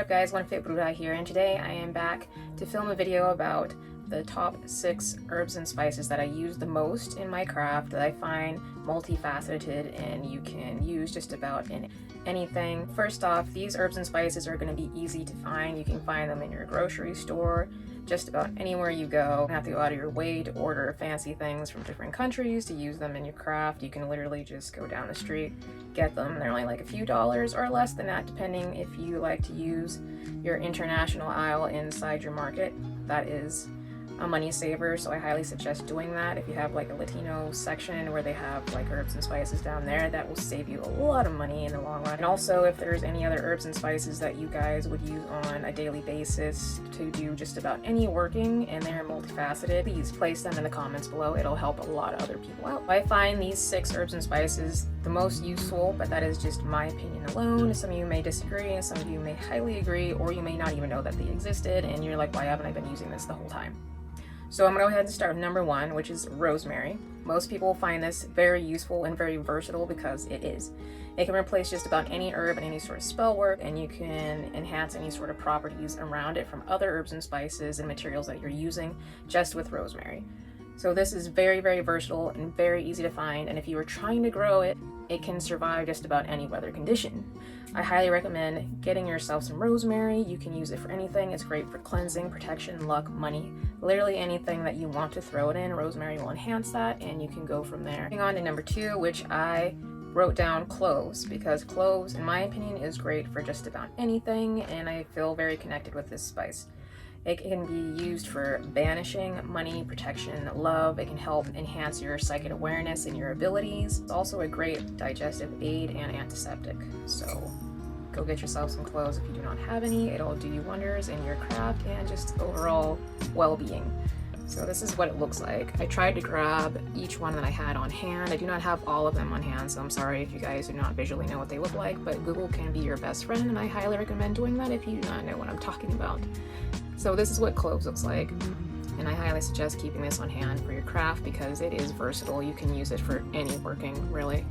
What's up guys, Be Bruja here, and today I am back to film a video about the top 6 herbs and spices that I use the most in my craft that I find multifaceted and you can use just about in anything. First off, these herbs and spices are going to be easy to find. You can find them in your grocery store, just about anywhere you go. You don't have to go out of your way to order fancy things from different countries to use them in your craft. You can literally just go down the street, get them. They're only like a few dollars or less than that, depending if you like to use your international aisle inside your market. That is a money saver, so I highly suggest doing that. If you have like a Latino section where they have like herbs and spices down there, that will save you a lot of money in the long run. And also, if there's any other herbs and spices that you guys would use on a daily basis to do just about any working and they're multifaceted, please place them in the comments below. It'll help a lot of other people out. I find these 6 herbs and spices the most useful, but that is just my opinion alone. Some of you may disagree and some of you may highly agree, or you may not even know that they existed and you're like, why haven't I been using this the whole time? So I'm going to go ahead and start with number 1, which is rosemary. Most people find this very useful and very versatile because it is. It can replace just about any herb and any sort of spell work, and you can enhance any sort of properties around it from other herbs and spices and materials that you're using just with rosemary. So this is very, very versatile and very easy to find, and if you are trying to grow it, it can survive just about any weather condition. I highly recommend getting yourself some rosemary. You can use it for anything. It's great for cleansing, protection, luck, money, literally anything that you want to throw it in. Rosemary will enhance that, and you can go from there. Moving on to number 2, which I wrote down cloves, because cloves, in my opinion, is great for just about anything, and I feel very connected with this spice. It can be used for banishing, money, protection, love. It can help enhance your psychic awareness and your abilities. It's also a great digestive aid and antiseptic. So go get yourself some cloves if you do not have any. It'll do you wonders in your craft and just overall well-being. So this is what it looks like. I tried to grab each one that I had on hand. I do not have all of them on hand, so I'm sorry if you guys do not visually know what they look like, but Google can be your best friend, and I highly recommend doing that if you do not know what I'm talking about. So this is what cloves looks like, and I highly suggest keeping this on hand for your craft because it is versatile. You can use it for any working, really.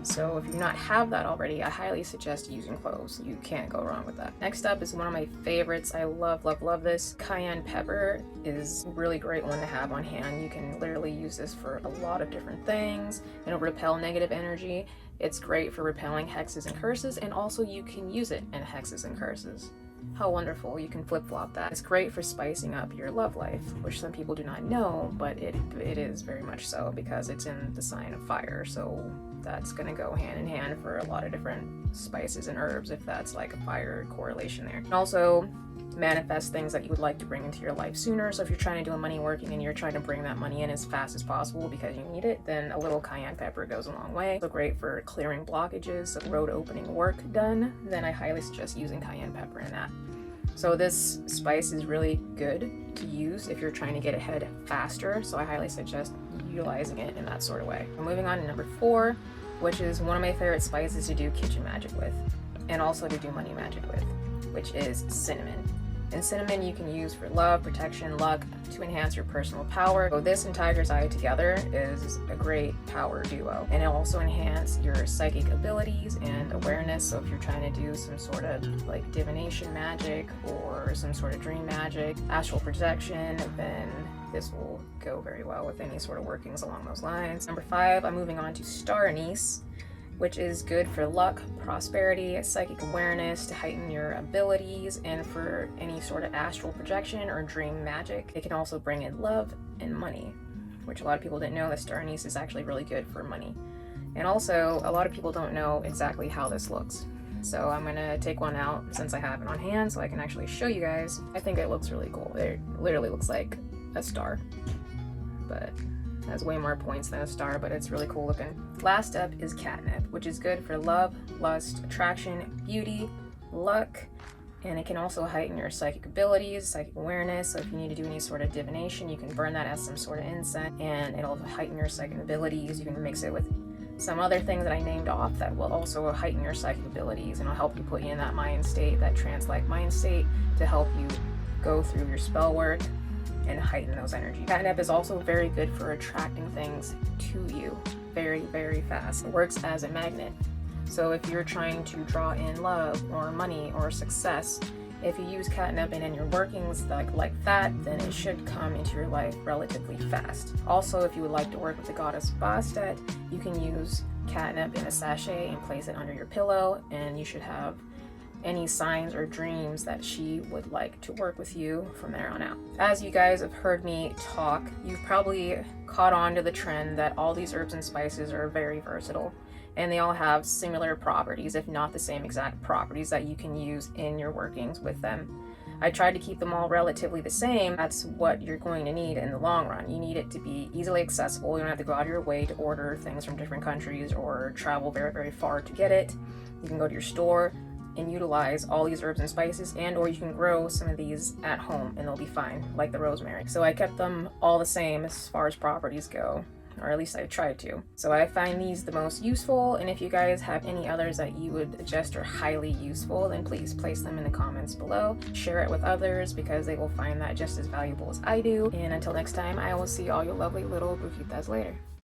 So if you do not have that already, I highly suggest using cloves. You can't go wrong with that. Next up is one of my favorites. I love, love, love this. Cayenne pepper is a really great one to have on hand. You can literally use this for a lot of different things. It'll repel negative energy. It's great for repelling hexes and curses, and also you can use it in hexes and curses. How wonderful, you can flip-flop that. It's great for spicing up your love life, which some people do not know, but it is very much so because it's in the sign of fire, so that's going to go hand in hand for a lot of different spices and herbs if that's like a fire correlation there. And also manifest things that you would like to bring into your life sooner. So if you're trying to do a money working and you're trying to bring that money in as fast as possible because you need it, then a little cayenne pepper goes a long way. So great for clearing blockages, so road opening work done, then I highly suggest using cayenne pepper in that. So this spice is really good to use if you're trying to get ahead faster, so I highly suggest utilizing it in that sort of way. Moving on to number 4, which is one of my favorite spices to do kitchen magic with and also to do money magic with, which is cinnamon. And cinnamon you can use for love, protection, luck, to enhance your personal power. So this and tiger's eye together is a great power duo, and it'll also enhance your psychic abilities and awareness. So if you're trying to do some sort of like divination magic or some sort of dream magic, astral projection, then this will go very well with any sort of workings along those lines. Number 5, I'm moving on to star anise, which is good for luck, prosperity, psychic awareness, to heighten your abilities, and for any sort of astral projection or dream magic. It can also bring in love and money, which a lot of people didn't know that star anise is actually really good for money. And also, a lot of people don't know exactly how this looks. So I'm gonna take one out since I have it on hand so I can actually show you guys. I think it looks really cool. It literally looks like a star, but has way more points than a star, but it's really cool looking. Last up is catnip, which is good for love, lust, attraction, beauty, luck, and it can also heighten your psychic abilities, psychic awareness. So if you need to do any sort of divination, you can burn that as some sort of incense, and it'll heighten your psychic abilities. You can mix it with some other things that I named off that will also heighten your psychic abilities, and it'll help you put you in that mind state, that trance-like mind state, to help you go through your spell work and heighten those energies. Catnip is also very good for attracting things to you very, very fast. It works as a magnet. So if you're trying to draw in love or money or success, If you use catnip and in your workings like that, then it should come into your life relatively fast. Also, if you would like to work with the goddess Bastet, you can use catnip in a sachet and place it under your pillow, and you should have any signs or dreams that she would like to work with you from there on out. As you guys have heard me talk, you've probably caught on to the trend that all these herbs and spices are very versatile, and they all have similar properties, if not the same exact properties, that you can use in your workings with them. I tried to keep them all relatively the same. That's what you're going to need in the long run. You need it to be easily accessible. You don't have to go out of your way to order things from different countries or travel very, very far to get it. You can go to your store and utilize all these herbs and spices, and or you can grow some of these at home and they'll be fine, like the rosemary. So I kept them all the same as far as properties go, or at least I tried to. So I find these the most useful, and if you guys have any others that you would suggest are highly useful, then please place them in the comments below. Share it with others because they will find that just as valuable as I do. And until next time, I will see all you lovely little brujitas later.